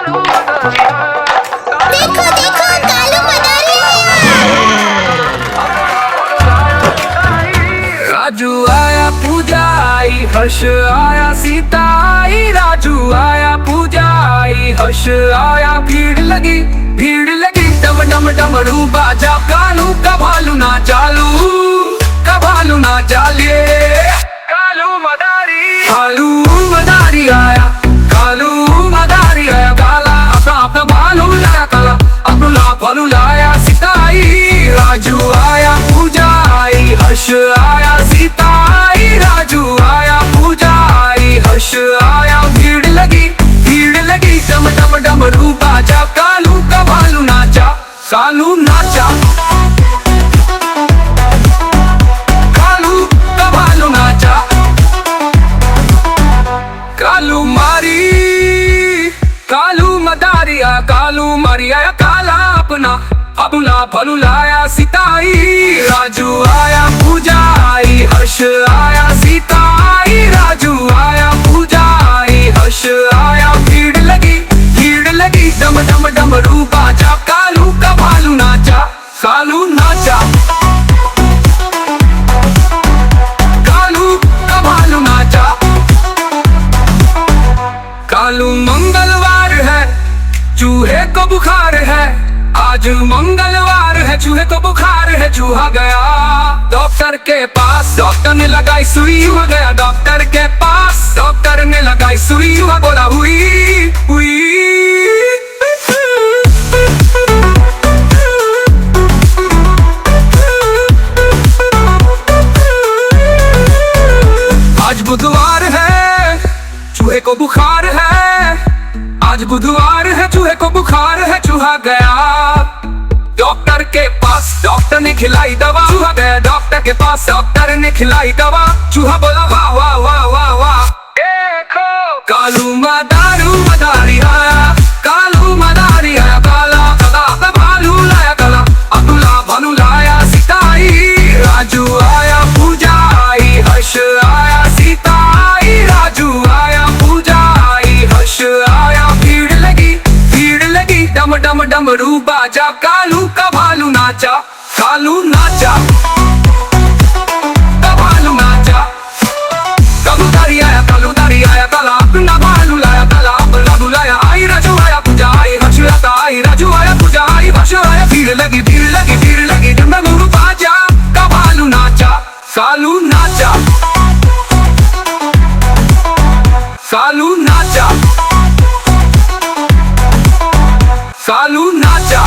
देखो देखो कालू मदारी राजू आया पूजा आई हर्ष आया सीता आई राजू आया पूजा आई हर्ष आया भीड़ लगी डम डम डमरू बाजा कालू कभालू ना चालिए कालू मदारी आया कालू मदारी आया काला अपना भालू लाया काला अपना भालू लाया सीता आई राजू आया पूजा आई हर्ष आया सीता आई राजू आया पूजा आई हर्ष आया भीड़ लगी डम डम डमरू बाजा कालू कभालू नाचा कालू कभालू नाचा कालू मदारी आया कालू मारी आया काला अपना भालू लाया सीता आई राजू आया पूजा आई हर्ष आया सीता आई राजू आया पूजा आई हर्ष आया भीड़ लगी डम डम डमरू बाजा कालू कभालू नाचा कालू कभालू नाचा कालू मंगलवार है चूहे को बुखार है आज मंगलवार है चूहे को बुखार है चूहा गया डॉक्टर के पास डॉक्टर ने लगाई सुई हुआ गया डॉक्टर के पास डॉक्टर ने लगाई सुई हुआ बोला हुई आज बुधवार है चूहे को बुखार है आज बुधवार है चूहे को बुखार है चूहा गया डॉक्टर के पास डॉक्टर ने खिलाई दवा चूहा गया डॉक्टर के पास डॉक्टर ने खिलाई दवा चूहा बोला वाह वाह वाह वाह वाह देखो कालू मदारी आया कालू मदारी आया काला भालू लाया काला अब्दुल्ला भालू लाया सीता आई राजू आया पूजा आई हर्ष आया सीता आई राजू आया पूजा आई हर्ष आया भीड़ लगी डम डम डमरू बाजा कालू कभालू नाचा कभालू नाचा कालू दारी आया काला अपना भालू लाया काला अपना बुलाया आई राजू आया पूजा आई हर्ष आता आई राजू आया पूजा आई हर्ष आया भीड़ लगी डम डमरू बाजा कभालू नाचा कालू नाचा कालू नाचा